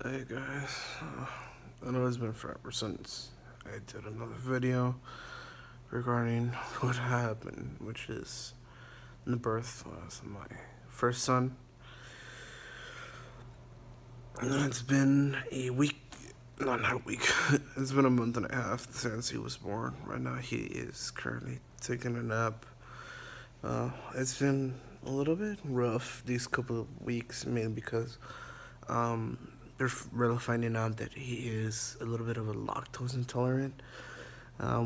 Hey guys, I know it's been forever since I did another video regarding what happened, which is the birth of my first son. And it's been a week, no, not a week, it's been a month and a half since he was born. Right now, he is currently taking a nap. It's been a little bit rough these couple of weeks, mainly because um, they're really finding out that he is a little bit of a lactose intolerant.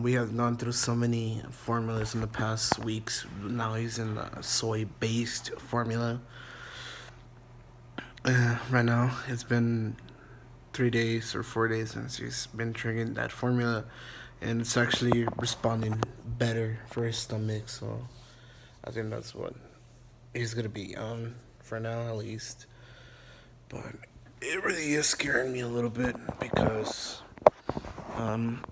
We have gone through so many formulas in the past weeks. Now he's in a soy-based formula. Right now, it's been 3 days or 4 days since he's been drinking that formula, and it's actually responding better for his stomach. So I think that's what he's gonna be on for now, at least. But it really is scaring me a little bit because um,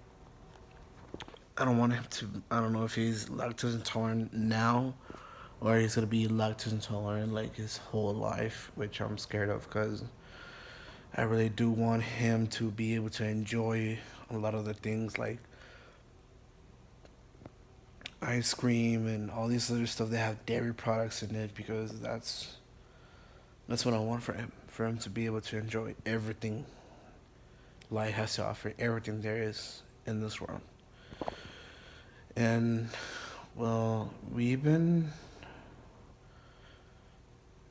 I don't want him to. I don't know if he's lactose intolerant now or he's gonna be lactose intolerant like his whole life, which I'm scared of because I really do want him to be able to enjoy a lot of the things like ice cream and all these other stuff that have dairy products in it because that's what I want for him to be able to enjoy everything life has to offer, everything there is in this world. And well, we've been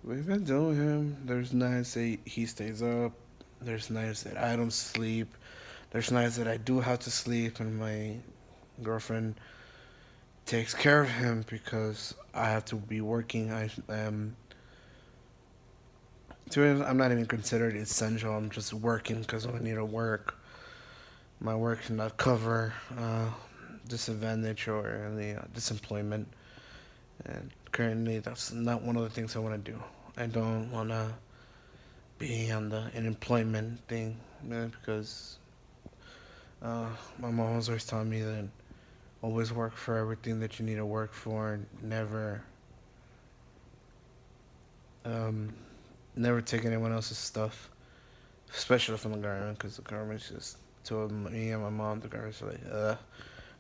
doing him. There's nights that he stays up. There's nights that I don't sleep. There's nights that I do have to sleep, and my girlfriend takes care of him because I have to be working. I am. I'm not even considered essential. I'm just working because I need to work. My work cannot cover disadvantage or any disemployment. And currently, that's not one of the things I want to do. I don't want to be on the unemployment thing, because my mom was always telling me that always work for everything that you need to work for. Um, Never take anyone else's stuff, especially from the government, because the government's just told me and my mom, the government's like,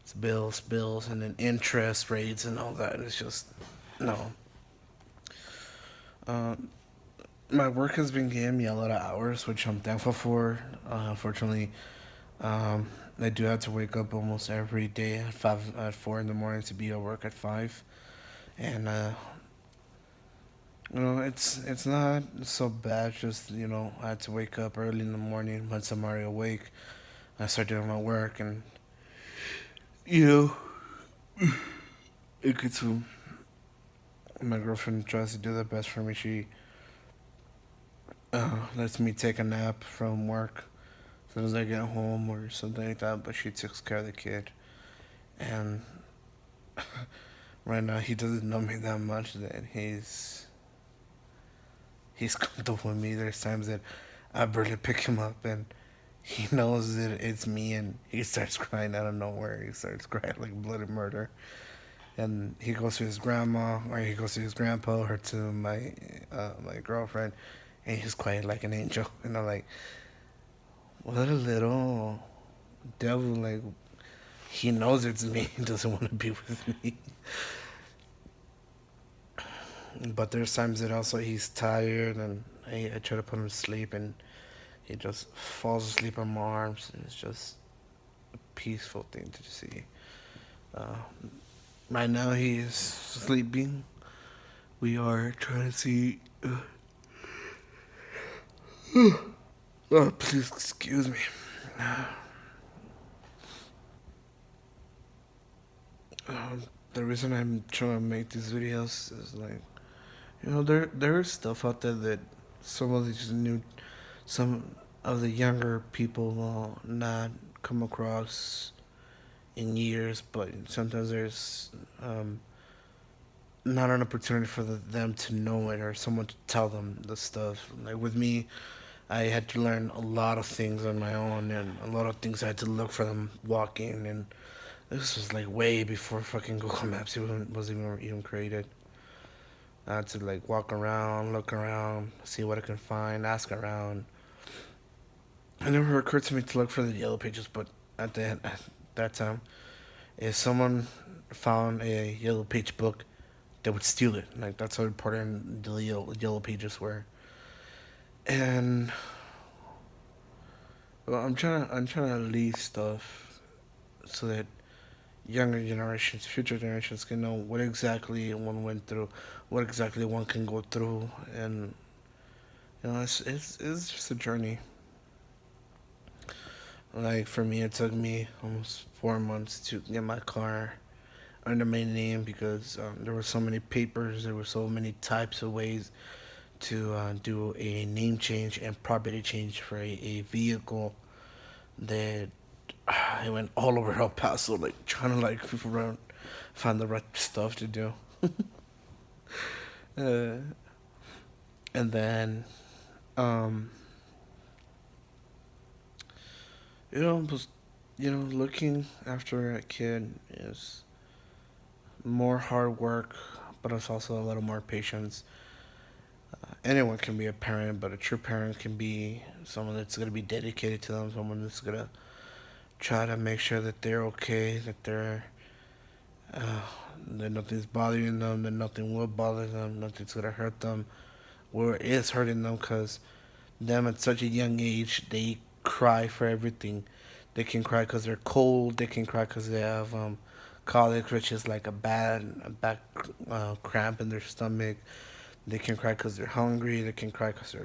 it's bills, and then interest rates and all that. It's just no. Uh, my work has been giving me a lot of hours, which I'm thankful for. Unfortunately, I do have to wake up almost every day at 4 in the morning to be at work at 5, and it's not so bad. Just I had to wake up early in the morning once I'm already awake. I start doing my work, and you know it gets to my girlfriend tries to do the best for me. She lets me take a nap from work as soon as I get home or something like that. But she takes care of the kid, and right now he doesn't know me that much that he's comfortable with me. There's times that I barely pick him up, and he knows that it's me, and he starts crying out of nowhere. He starts crying like bloody murder, and he goes to his grandma or he goes to his grandpa or to my girlfriend, and he's quiet like an angel. And I'm like, what a little devil! Like he knows it's me. He doesn't want to be with me. But there's times that also he's tired, and I try to put him to sleep, and he just falls asleep on my arms, and it's just a peaceful thing to see. Uh, right now he is sleeping. We are trying to see. Oh, please excuse me. The reason I'm trying to make these videos is like, there is stuff out there that some of these new, some of the younger people will not come across in years, but sometimes there's not an opportunity for them to know it or someone to tell them the stuff. Like with me, I had to learn a lot of things on my own, and a lot of things I had to look for them walking. And this was like way before fucking Google Maps even was even created. I had to like walk around, look around, see what I can find, ask around, it never occurred to me to look for the yellow pages, but at that time, if someone found a yellow page book, they would steal it. Like that's how important the yellow pages were. And well, I'm trying to leave stuff so that younger generations, future generations can know what exactly one went through, what exactly one can go through, and it's just a journey. Like for me, it took me almost 4 months to get my car under my name because there were so many papers, there were so many types of ways to do a name change and property change for a vehicle that I went all over El Paso, like trying to like around, find the right stuff to do. Uh, and then, um, was looking after a kid is more hard work, but it's also a little more patience. Anyone can be a parent, but a true parent can be someone that's gonna be dedicated to them, someone that's gonna try to make sure that they're okay, uh, that nothing's bothering them, that nothing will bother them, nothing's gonna hurt them, or is hurting them, because them at such a young age they cry for everything. They can cry because they're cold. They can cry because they have colic, which is like a back cramp in their stomach. They can cry because they're hungry. They can cry because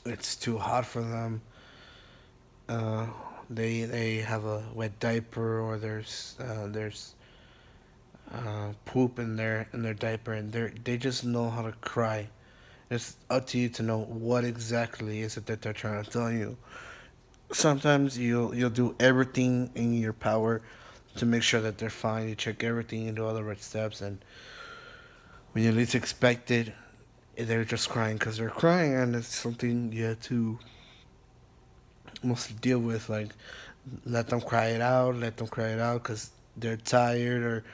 it's too hot for them. Uh, they have a wet diaper, or there's poop in their diaper, and they just know how to cry. It's up to you to know what exactly is it that they're trying to tell you. Sometimes you'll do everything in your power to make sure that they're fine. You check everything, you do all the right steps, and when you least expect it, they're just crying because they're crying, and it's something you have to mostly deal with. Like, let them cry it out because they're tired, or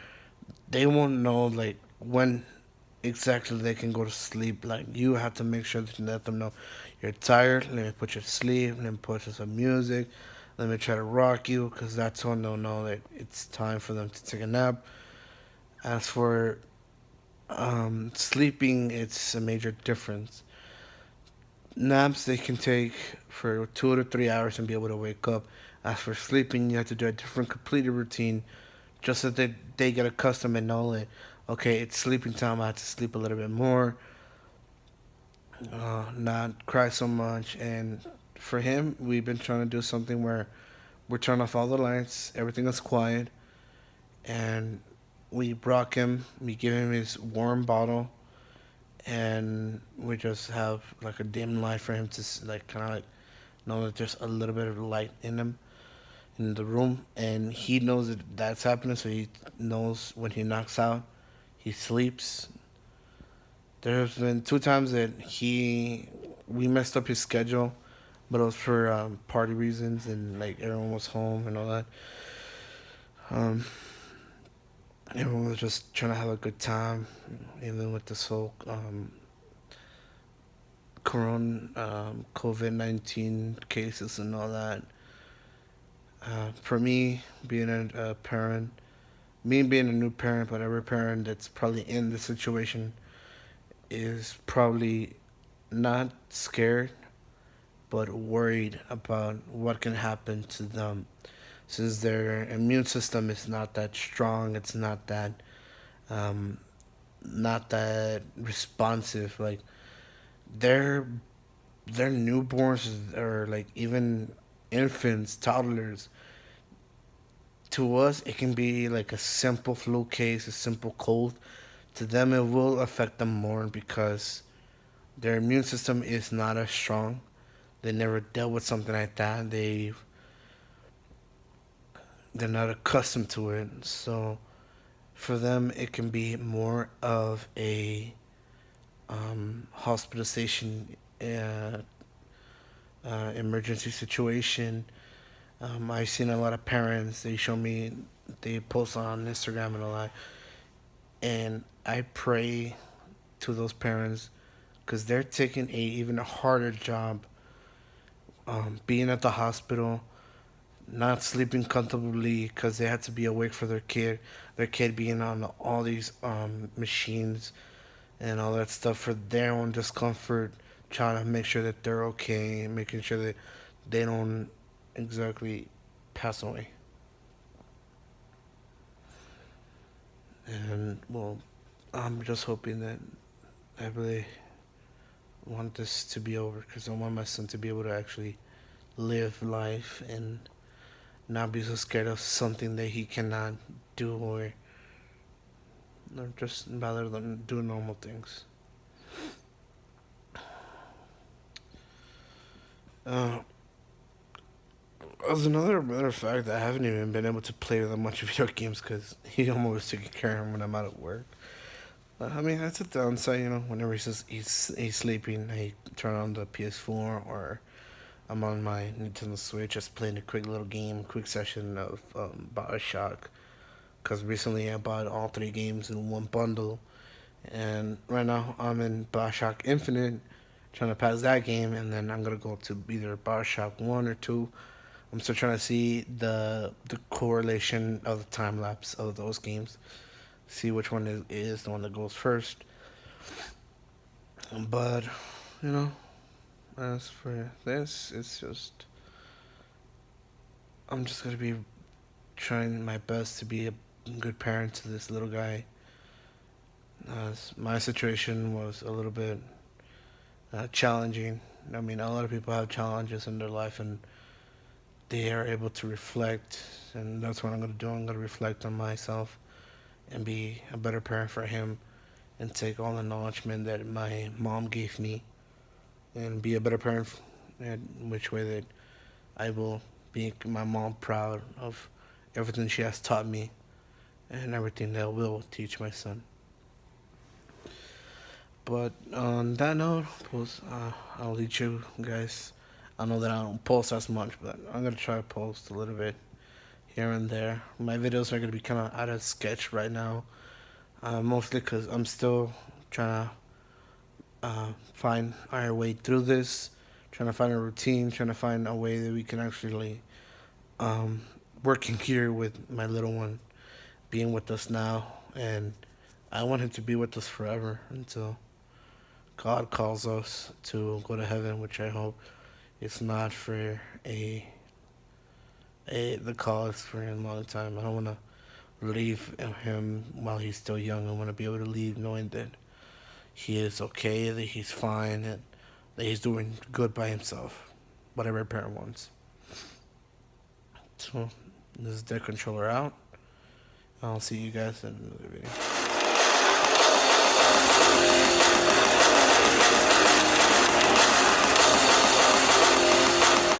they won't know like when exactly they can go to sleep. Like, you have to make sure that you let them know you're tired. Let me put you to sleep. Let me put you some music. Let me try to rock you, because that's when they'll know that it's time for them to take a nap. As for sleeping, it's a major difference. Naps they can take for 2 to 3 hours and be able to wake up. As for sleeping, you have to do a different, completed routine, just so that they get accustomed and know that okay, it's sleeping time. I have to sleep a little bit more, not cry so much. And for him, we've been trying to do something where we turn off all the lights, everything is quiet, and we rock him. We give him his warm bottle, and we just have like a dim light for him to like kind of like know that there's a little bit of light in him in the room, and he knows that that's happening, so he knows when he knocks out, he sleeps. There's been 2 times that he we messed up his schedule, but it was for party reasons, and like everyone was home and all that. Um, Everyone was just trying to have a good time, even with this whole COVID-19 cases and all that. For me, being a parent, me being a new parent, but every parent that's probably in this situation is probably not scared, but worried about what can happen to them, since their immune system is not that strong. It's um, not that responsive. Like, their their newborns, or like even infants, toddlers. To us, it can be like a simple flu case, a simple cold. To them, it will affect them more because their immune system is not as strong. They never dealt with something like that. They're not accustomed to it. So for them, it can be more of a hospitalization, emergency situation. I've seen a lot of parents. They show me, they post on Instagram and all that, and I pray to those parents because they're taking a even harder job being at the hospital, not sleeping comfortably because they had to be awake for their kid being on all these machines and all that stuff for their own discomfort, trying to make sure that they're okay, making sure that they don't exactly pass away. And well, I'm just hoping that I really want this to be over because I want my son to be able to actually live life and not be so scared of something that he cannot do or just rather than do normal things. Uh, as another matter of fact, I haven't even been able to play that much video games because he almost taking care of him when I'm out of work. I mean, that's a downside, you know. Whenever he's sleeping, I turn on the PS4 or I'm on my Nintendo Switch just playing a quick little game, quick session of Bioshock. Because recently I bought all three games in one bundle, and right now I'm in Bioshock Infinite, trying to pass that game, and then I'm gonna go to either Bioshock 1 or 2. I'm still trying to see the correlation of the time lapse of those games, see which one is the one that goes first. But you know, as for this, it's just I'm just gonna be trying my best to be a good parent to this little guy. My situation was a little bit challenging. I mean, a lot of people have challenges in their life, and they are able to reflect, and that's what I'm gonna do. I'm gonna reflect on myself and be a better parent for him, and take all the acknowledgement that my mom gave me, and be a better parent, in which way that I will make my mom proud of everything she has taught me and everything that I will teach my son. But on that note, I'll leave you guys. I know that I don't post as much, but I'm gonna try to post a little bit here and there. My videos are gonna be kind of out of sketch right now, mostly because I'm still trying to find our way through this, trying to find a routine, trying to find a way that we can actually um, working here with my little one being with us now, and I want him to be with us forever until God calls us to go to heaven, which I hope it's not for a the call is for a long time. I don't want to leave him while he's still young. I want to be able to leave knowing that he is okay, that he's fine, and that he's doing good by himself, whatever a parent wants. So, this is Dead Controller out. I'll see you guys in another video.